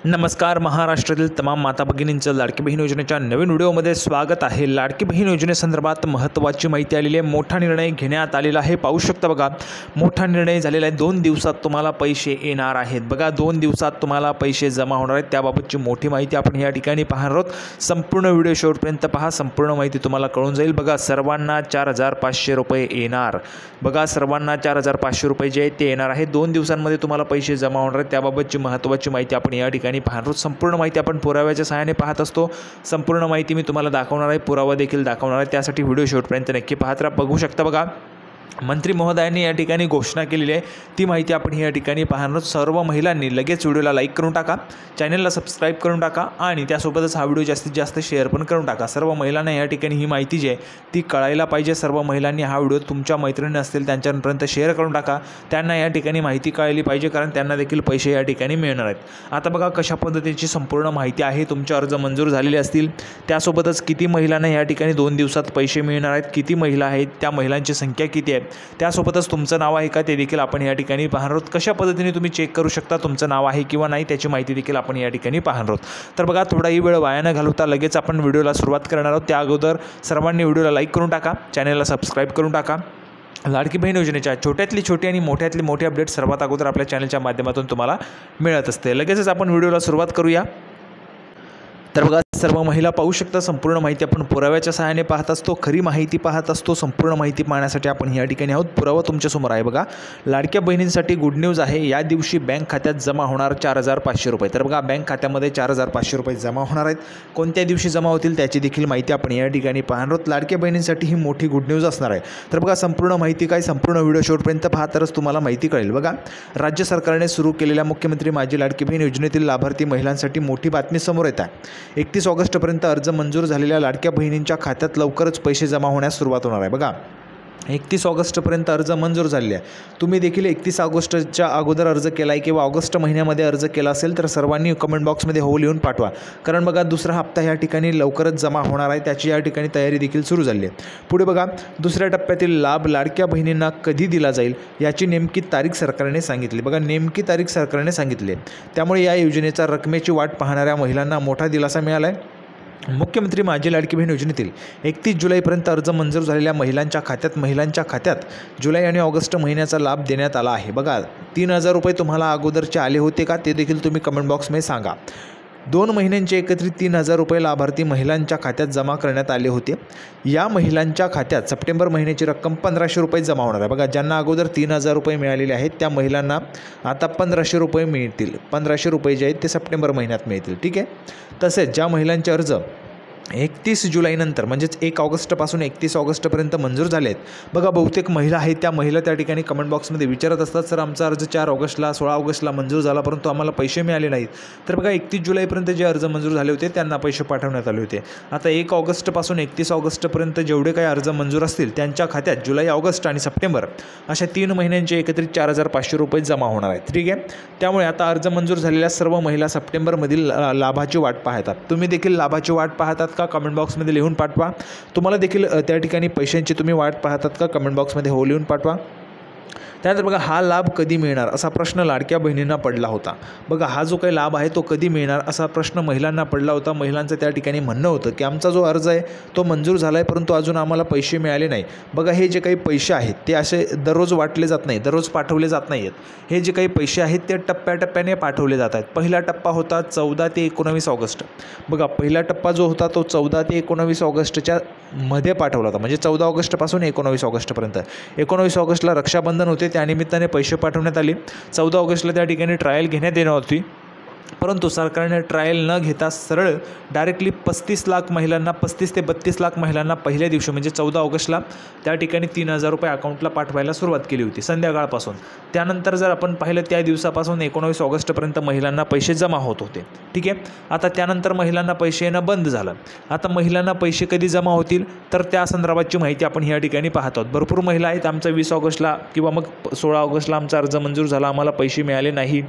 नमस्कार. महाराष्ट्रातील तमाम माता भगिनींचं लाडकी बहीण योजनेच्या नवीन व्हिडिओमध्ये स्वागत आहे. लाडकी बहीण योजनेसंदर्भात महत्त्वाची माहिती आलेली आहे. मोठा निर्णय घेण्यात आलेला आहे. पाहू शकता बघा, मोठा निर्णय झालेला आहे. 2 दिवसात तुम्हाला पैसे येणार आहेत. बघा, 2 दिवसात तुम्हाला पैसे जमा होणार आहेत. त्याबाबतची मोठी माहिती आपण या ठिकाणी पाहणार आहोत. संपूर्ण व्हिडिओ शेवटपर्यंत पहा. संपूर्ण माहिती तुम्हाला कळून जाईल. बघा, सर्वांना 4,500 रुपये येणार. बघा, सर्वांना 4,500 रुपये जे आहेत ते येणार आहे. 2 दिवसांमध्ये तुम्हाला पैसे जमा होणार आहेत. त्याबाबतची महत्त्वाची माहिती आपण या ठिकाणी पाहणार आहोत. संपूर्ण माहिती आपण पुराव्याच्या सहाय्याने पाहत असतो. संपूर्ण माहिती मी तुम्हाला दाखवणार आहे, पुरावा देखील दाखवणार आहे. त्यासाठी व्हिडिओ शेवटपर्यंत नक्की पाहत राहा. बघू शकता बघा, मंत्री महोदयांनी या ठिकाणी घोषणा केलेली आहे. ती माहिती आपण या ठिकाणी पाहणार आहोत. सर्व महिलांनी लगेच व्हिडिओला लाईक करून टाका, चॅनलला सबस्क्राईब करून टाका आणि त्यासोबतच हा व्हिडिओ जास्तीत जास्त शेअर पण करून टाका. सर्व महिलांना या ठिकाणी ही माहिती जी आहे ती कळायला पाहिजे. सर्व महिलांनी हा व्हिडिओ तुमच्या मैत्रिणी असतील त्यांच्यापर्यंत शेअर करून टाका. त्यांना या ठिकाणी माहिती कळली पाहिजे, कारण त्यांना देखील पैसे या ठिकाणी मिळणार आहेत. आता बघा, कशा पद्धतीची संपूर्ण माहिती आहे. तुमचे अर्ज मंजूर झालेले असतील, त्यासोबतच किती महिलांना या ठिकाणी 2 दिवसात पैसे मिळणार आहेत, किती महिला आहेत, त्या महिलांची संख्या किती आहे, त्यासोबतच तुमचं नाव आहे का ते देखील आपण या ठिकाणी पाहणार आहोत. कशा पद्धतीने तुम्ही चेक करू शकता तुमचं नाव आहे किंवा नाही, त्याची माहिती देखील आपण या ठिकाणी पाहणार आहोत. तर बघा, थोडाही वेळ वाया न घालवता लगेच आपण व्हिडिओला सुरुवात करणार आहोत. त्या अगोदर सर्वांनी व्हिडिओला लाईक करून टाका, चॅनलला सबस्क्राईब करून टाका. लाडकी बहीण योजनेच्या छोट्यातली छोटी आणि मोठ्यातली मोठी अपडेट सर्वात अगोदर आपल्या चॅनलच्या माध्यमातून तुम्हाला मिळत असते. लगेचच आपण व्हिडिओला सुरुवात करूया. तर बघा, सर्व महिला पाहू शकता. संपूर्ण माहिती आपण पुराव्याच्या सहाय्याने पाहत असतो, खरी माहिती पाहत असतो. संपूर्ण माहिती पाहण्यासाठी आपण या ठिकाणी आहोत. पुरावा तुमच्यासमोर आहे. बघा, लाडक्या बहिणींसाठी गुड न्यूज आहे. या दिवशी बँक खात्यात जमा होणार 4,500 रुपये. तर बघा, बँक खात्यामध्ये 4,500 रुपये जमा होणार आहेत. कोणत्या दिवशी जमा होतील त्याची देखील माहिती आपण या ठिकाणी पाहणार आहोत. लाडक्या बहिणींसाठी ही मोठी गुड न्यूज असणार आहे. तर बघा, संपूर्ण माहिती काय, संपूर्ण व्हिडिओ शेवटपर्यंत पहा, तरच तुम्हाला माहिती कळेल. बघा, राज्य सरकारने सुरू केलेल्या मुख्यमंत्री माझी लाडकी बहीण योजनेतील लाभार्थी महिलांसाठी मोठी बातमी समोर येत आहे. 31 ऑगस्टपर्यंत अर्ज मंजूर झालेल्या लाडक्या बहिणींच्या खात्यात लवकरच पैसे जमा होण्यास सुरुवात होणार आहे. बघा, 31 ऑगस्टपर्यंत अर्ज मंजूर झालेले आहे. तुम्ही देखील 31 ऑगस्टच्या अगोदर अर्ज केला आहे किंवा ऑगस्ट महिन्यामध्ये अर्ज केला असेल तर सर्वांनी कमेंट बॉक्समध्ये हो लिहून पाठवा. कारण बघा, दुसरा हप्ता या ठिकाणी लवकरच जमा होणार आहे. त्याची या ठिकाणी तयारी देखील सुरू झाली आहे. पुढे बघा, दुसऱ्या टप्प्यातील लाभ लाडक्या बहिणींना कधी दिला जाईल याची नेमकी तारीख सरकारने सांगितली. बघा, नेमकी तारीख सरकारने सांगितली आहे. त्यामुळे या योजनेच्या रकमेची वाट पाहणाऱ्या महिलांना मोठा दिलासा मिळाला आहे. मुख्यमंत्री माझी लाडकी बहीण योजनेतील 31 जुलैपर्यंत अर्ज मंजूर झालेल्या महिलांच्या खात्यात जुलै आणि ऑगस्ट महिन्याचा लाभ देण्यात आला आहे. बघा, 3,000 रुपये तुम्हाला अगोदरचे आले होते का ते देखील तुम्ही कमेंट बॉक्समध्ये सांगा. 2 महिन्यांचे एकत्रित 3,000 रुपये लाभार्थी महिलांच्या खात्यात जमा करण्यात आले होते. या महिलांच्या खात्यात सप्टेंबर महिन्याची रक्कम 1,500 रुपये जमा होणार आहे. बघा, ज्यांना अगोदर 3,000 रुपये मिळालेले आहेत त्या महिलांना आता 1,500 रुपये मिळतील. 1,500 रुपये जे आहेत ते सप्टेंबर महिन्यात मिळतील. ठीक आहे. तसेच ज्या महिलांचे अर्ज 31 जुलैनंतर म्हणजेच 1 ऑगस्टपासून 31 ऑगस्टपर्यंत मंजूर झाले आहेत. बघा, बहुतेक महिला आहेत त्या महिला त्या ठिकाणी कमेंट बॉक्समध्ये विचारत असतात, सर आमचा अर्ज 4 ऑगस्टला 16 ऑगस्टला मंजूर झाला परंतु आम्हाला पैसे मिळाले नाहीत. तर बघा, 31 जुलैपर्यंत जे अर्ज मंजूर झाले होते त्यांना पैसे पाठवण्यात आले होते. आता 1 ऑगस्टपासून 31 ऑगस्टपर्यंत जेवढे काही अर्ज मंजूर असतील त्यांच्या खात्यात जुलै, ऑगस्ट आणि सप्टेंबर अशा 3 महिन्यांचे एकत्रित 4,500 रुपये जमा होणार आहेत. ठीक आहे. त्यामुळे आता अर्ज मंजूर झालेल्या सर्व महिला सप्टेंबरमधील लाभाची वाट पाहतात. तुम्ही देखील लाभाची वाट पाहतात का? कमेंट बॉक्समध्ये लिहून पाठवा. तुम्हाला देखील त्या ठिकाणी पैशांची तुम्ही वाट पाहतात का? कमेंट बॉक्समध्ये हो लिहून पाठवा. त्यानंतर बघा, हा लाभ कधी मिळणार असा प्रश्न लाडक्या बहिणींना पडला होता. बघा, हा जो काही लाभ आहे तो कधी मिळणार असा प्रश्न महिलांना पडला होता. महिलांचं त्या ठिकाणी म्हणणं होतं की आमचा जो अर्ज आहे तो मंजूर झाला आहे परंतु अजून आम्हाला पैसे मिळाले नाही. बघा, हे जे काही पैसे आहेत ते असे दररोज वाटले जात नाही, दररोज पाठवले जात नाही आहेत. हे जे काही पैसे आहेत ते टप्प्याटप्प्याने पाठवले जात आहेत. पहिला टप्पा होता 14 ते 19 ऑगस्ट. बघा, पहिला टप्पा जो होता तो 14 ते 19 ऑगस्टच्या मध्ये पाठवला होता. म्हणजे 14 ऑगस्टपासून 19 ऑगस्टपर्यंत. 19 ऑगस्टला रक्षाबंधन होते, त्यानिमित्ताने पैसे पाठवण्यात आले. 14 ऑगस्टला त्या ठिकाणी ट्रायल घेण्यात येणार होती परंतु सरकारने ट्रायल न घेता सरळ डायरेक्टली 35 लाख महिलांना, 35 ते 32 लाख महिलांना पहिल्या दिवशी म्हणजे 14 ऑगस्टला त्या ठिकाणी 3,000 रुपये अकाउंटला पाठवायला सुरुवात केली होती संध्याकाळपासून. त्यानंतर जर आपण पाहिलं त्या दिवसापासून 19 ऑगस्टपर्यंत महिलांना पैसे जमा होत होते. ठीक आहे. आता त्यानंतर महिलांना पैसे येणं बंद झालं. आता महिलांना पैसे कधी जमा होतील तर त्या संदर्भाची माहिती आपण या ठिकाणी पाहत आहोत. भरपूर महिला आहेत, आमचा 20 ऑगस्टला किंवा मग 16 ऑगस्टला आमचा अर्ज मंजूर झाला, आम्हाला पैसे मिळाले नाही.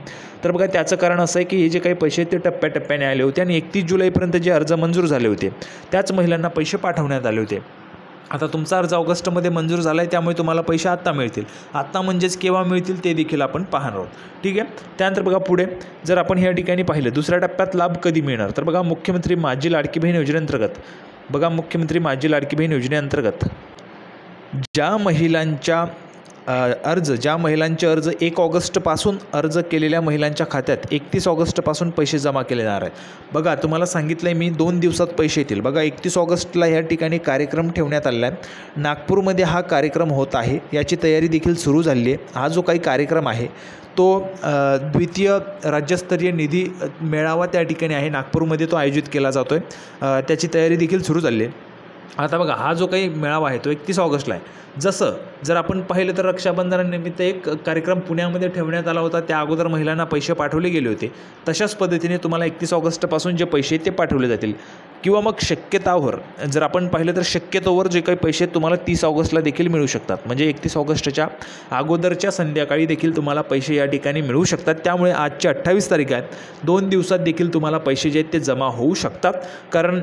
तर बघा, त्याचं कारण असं आहे की हे जे काही पैसे ते टप्प्याटप्प्याने आले होते आणि 31 जुलैपर्यंत जे अर्ज मंजूर झाले होते त्याच महिलांना पैसे पाठवण्यात आले होते. आता तुमचा अर्ज ऑगस्टमध्ये मंजूर झाला आहे, त्यामुळे तुम्हाला पैसे आत्ता मिळतील. आत्ता म्हणजेच केव्हा मिळतील ते देखील आपण पाहणार आहोत. ठीक आहे. त्यानंतर बघा पुढे जर आपण ह्या ठिकाणी पाहिलं दुसऱ्या टप्प्यात लाभ कधी मिळणार, तर बघा मुख्यमंत्री माझी लाडकी बहीण योजनेअंतर्गत मुख्यमंत्री माझी लाडकी बहीण योजनेअंतर्गत ज्या महिलांचे अर्ज 1 ऑगस्टपासून अर्ज केलेल्या महिलांच्या खात्यात 31 ऑगस्टपासून पैसे जमा केले जाणार आहेत. बघा तुम्हाला सांगितलं आहे मी 2 दिवसात पैसे येतील. बघा 31 ऑगस्टला ह्या ठिकाणी कार्यक्रम ठेवण्यात आलेला आहे. नागपूरमध्ये हा कार्यक्रम होत आहे, याची तयारी देखील सुरू झाली आहे. हा जो काही कार्यक्रम आहे तो द्वितीय राज्यस्तरीय निधी मेळावा त्या ठिकाणी आहे, नागपूरमध्ये तो आयोजित केला जातो आहे. त्याची तयारी देखील सुरू झाली आहे. आता बघा हा जो काही मेळावा आहे तो 31 ऑगस्टला आहे. जर आपण पाहिलं तर रक्षाबंधनानिमित्त एक कार्यक्रम पुण्यामध्ये ठेवण्यात आला होता, त्या अगोदर महिलांना पैसे पाठवले गेले होते. तशाच पद्धतीने तुम्हाला 31 ऑगस्टपासून जे पैसे ते पाठवले जातील. किंवा मग शक्यतावर जर आपण पाहिलं तर शक्यतोवर जे काही पैसे तुम्हाला 30 ऑगस्टला देखील मिळू शकतात. म्हणजे 31 ऑगस्टच्या अगोदरच्या संध्याकाळी देखील तुम्हाला पैसे या ठिकाणी मिळू शकतात. त्यामुळे आजची 28 तारीख आहे, 2 दिवसात देखील तुम्हाला पैसे जे आहेत ते जमा होऊ शकतात. कारण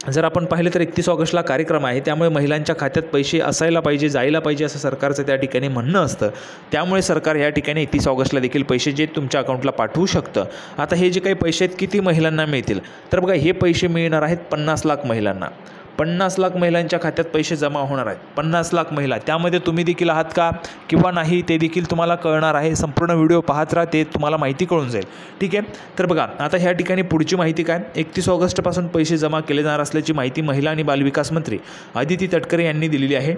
जर आपण पाहिलं तर 31 ऑगस्टला कार्यक्रम आहे, त्यामुळे महिलांच्या खात्यात पैसे असायला पाहिजे, जायला पाहिजे असं सरकारचं त्या ठिकाणी म्हणणं असतं. त्यामुळे सरकार या ठिकाणी 31 ऑगस्टला देखील पैसे जे तुमच्या अकाउंटला पाठवू शकतं. आता हे जे काही पैसे आहेत किती महिलांना मिळतील, तर बघा हे पैसे मिळणार आहेत 50 लाख महिलांना. 50 लाख महिलांच्या खात्यात पैसे जमा होणार आहेत. 50 लाख महिला, त्यामध्ये तुम्ही देखील आहात का किंवा नाही ते देखील तुम्हाला कळणार आहे. संपूर्ण व्हिडिओ पाहत राहा, ते तुम्हाला माहिती कळून जाईल. ठीक आहे. तर बघा आता ह्या ठिकाणी पुढची माहिती काय, 31 ऑगस्टपासून पैसे जमा केले जाणार असल्याची माहिती महिला आणि बालविकास मंत्री अदिती तटकरे यांनी दिलेली आहे.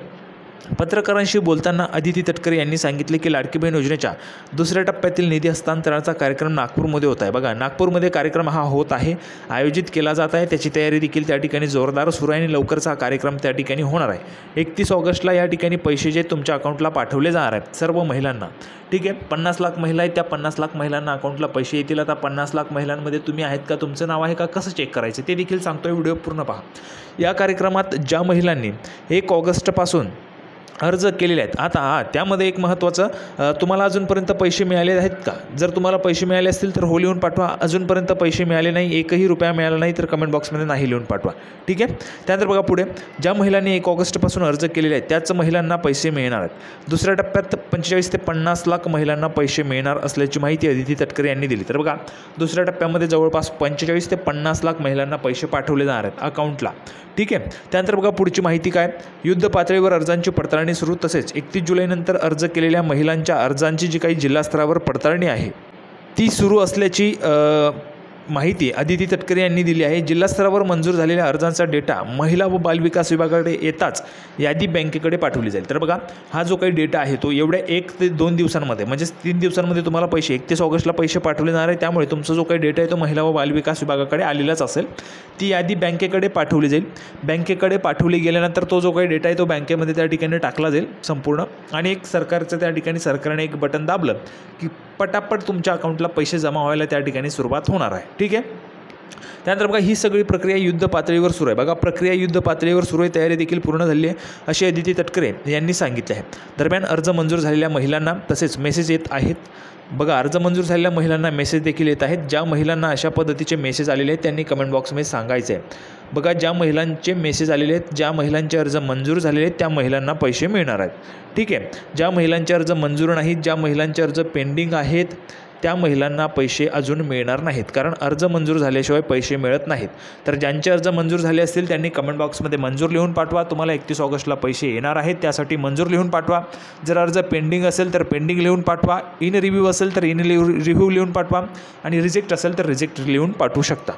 पत्रकारांशी बोलताना अदिती तटकरे यांनी सांगितले की लाडकी बहीण योजनेच्या दुसऱ्या टप्प्यातील निधी हस्तांतरणाचा कार्यक्रम नागपूरमध्ये होत आहे. बघा नागपूरमध्ये कार्यक्रम हा होत आहे, आयोजित केला जात आहे. त्याची तयारी देखील त्या ठिकाणी जोरदार सुरू आहे आणि लवकरच हा कार्यक्रम त्या ठिकाणी होणार आहे. 31 ऑगस्टला या ठिकाणी पैसे जे तुमच्या अकाउंटला पाठवले जाणार आहेत सर्व महिलांना. ठीक आहे. 50 लाख महिला आहेत, त्या 50 लाख महिलांना अकाउंटला पैसे येतील. आता 50 लाख महिलांमध्ये तुम्ही आहेत का, तुमचं नाव आहे का, कसं चेक करायचं ते देखील सांगतोय, व्हिडिओ पूर्ण पहा. या कार्यक्रमात ज्या महिलांनी 1 ऑगस्टपासून अर्ज केलेले आहेत, आता त्यामध्ये एक महत्त्वाचं, तुम्हाला अजूनपर्यंत पैसे मिळाले आहेत का, जर तुम्हाला पैसे मिळाले असतील तर हो लिहून पाठवा. अजूनपर्यंत पैसे मिळाले नाही, 1ही रुपया मिळाला नाही तर कमेंट बॉक्समध्ये नाही लिहून पाठवा. ठीक आहे. त्यानंतर बघा पुढे ज्या महिलांनी 1 ऑगस्टपासून अर्ज केलेले आहेत त्याच महिलांना पैसे मिळणार आहेत. दुसऱ्या टप्प्यात 45 ते 50 लाख महिलांना पैसे मिळणार असल्याची माहिती अदिती तटकरे यांनी दिली. तर बघा दुसऱ्या टप्प्यामध्ये जवळपास 45 ते 50 लाख महिलांना पैसे पाठवले जाणार आहेत अकाउंटला. ठीक आहे. त्यानंतर बघा पुढची माहिती काय, युद्ध पातळीवर अर्जांची पडताळणी सुरू. तसेच 31 जुलैनंतर अर्ज केलेल्या महिलांच्या अर्जांची जी काही जिल्हा स्तरावर पडताळणी आहे ती सुरू असल्याची माहिती अदिती तटकरे यांनी दिली आहे. जिल्हा स्तरावर मंजूर झालेल्या अर्जांचा डेटा महिला व बालविकास विभागाकडे येताच यादी बँकेकडे पाठवली जाईल. तर बघा हा जो काही डेटा आहे तो एवढ्या 1 ते 2 दिवसांमध्ये म्हणजेच 3 दिवसांमध्ये तुम्हाला पैसे 31 ऑगस्टला पैसे पाठवले जाणार आहे. त्यामुळे तुमचा जो काही डेटा आहे तो महिला व बालविकास विभागाकडे आलेलाच असेल. ती यादी बँकेकडे पाठवली जाईल. बँकेकडे पाठवली गेल्यानंतर तो जो काही डेटा आहे तो बँकेमध्ये त्या ठिकाणी टाकला जाईल संपूर्ण, आणि एक सरकारचं त्या ठिकाणी सरकारने एक बटन दाबलं की पटापट तुमच्या अकाउंटला पैसे जमा व्हायला त्या ठिकाणी सुरुवात होणार आहे. ठीक आहे. त्यानंतर बघा ही सगळी प्रक्रिया युद्ध पातळीवर सुरू आहे. बघा प्रक्रिया युद्ध पातळीवर सुरू आहे, तयारी देखील पूर्ण झाली आहे अशी अदिती तटकरे यांनी सांगितले आहे. दरम्यान अर्ज मंजूर झालेल्या महिलांना तसेच मेसेज येत आहेत. बघा अर्ज मंजूर झालेल्या महिलांना मेसेज देखील येत आहेत. ज्या महिलांना अशा पद्धतीचे मेसेज आलेले आहेत त्यांनी कमेंट बॉक्समध्ये सांगायचं आहे. बघा ज्या महिलांचे मेसेज आलेले आहेत, ज्या महिलांचे अर्ज मंजूर झालेले आहेत त्या महिलांना पैसे मिळणार आहेत. ठीक आहे. ज्या महिलांचे अर्ज मंजूर नाहीत, ज्या महिलांचे अर्ज पेंडिंग आहेत त्या महिलांना पैसे अजून मिळणार नाहीत, कारण अर्ज मंजूर झाल्याशिवाय पैसे मिळत नाहीत. तर ज्यांचे अर्ज मंजूर झाले असतील त्यांनी कमेंट बॉक्समध्ये मंजूर लिहून पाठवा. तुम्हाला 31 ऑगस्टला पैसे येणार आहेत, त्यासाठी मंजूर लिहून पाठवा. जर अर्ज पेंडिंग असेल तर पेंडिंग लिहून पाठवा. इन रिव्ह्यू असेल तर इन रिव्ह्यू लिहून पाठवा, आणि रिजेक्ट असेल तर रिजेक्ट लिहून पाठवू शकता.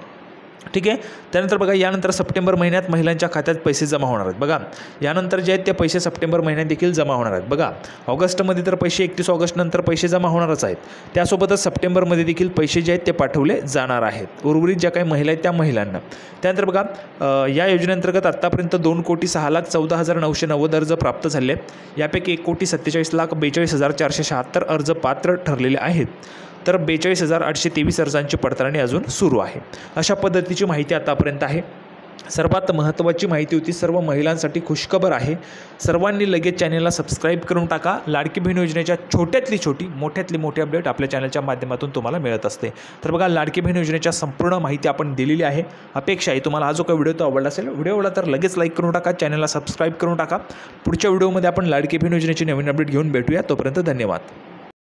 ठीक आहे. त्यानंतर बघा यानंतर सप्टेंबर महिन्यात महिलांच्या खात्यात पैसे जमा होणार आहेत. बघा यानंतर जे आहेत ते पैसे सप्टेंबर महिन्यात देखील जमा होणार आहेत. बघा ऑगस्टमध्ये तर पैसे 31 ऑगस्टनंतर पैसे जमा होणारच आहेत, त्यासोबतच सप्टेंबरमध्ये देखील पैसे जे आहेत ते पाठवले जाणार आहेत उर्वरित ज्या काही महिला आहेत त्या महिलांना. त्यानंतर बघा या योजनेअंतर्गत आत्तापर्यंत 2,06,14,990 अर्ज प्राप्त झाले. यापैकी 1,47,42,476 अर्ज पात्र ठरलेले आहेत. तर 42,823 अर्जांची पडताळणी अजून सुरू आहे. अशा पद्धतीची माहिती आतापर्यंत आहे. सर्वात महत्त्वाची माहिती होती. सर्व महिलांसाठी खुशखबर आहे. सर्वांनी लगेच चॅनलला सबस्क्राईब करून टाका. लाडकी बहीण योजनेच्या छोट्यातली छोटी मोठ्यातली मोठी अपडेट आपल्या चॅनलच्या माध्यमातून तुम्हाला मिळत असते. तर बघा, लाडकी बहीण योजनेच्या संपूर्ण माहिती आपण दिलेली आहे. अपेक्षा आहे तुम्हाला हा जो काही व्हिडिओ तो आवडला असेल, व्हिडिओ आवडला तर लगेच लाईक करून टाका, चॅनलला सबस्क्राईब करून टाका. पुढच्या व्हिडिओमध्ये आपण लाडकी बहीण योजनेची नवीन अपडेट घेऊन भेटूया. तोपर्यंत धन्यवाद.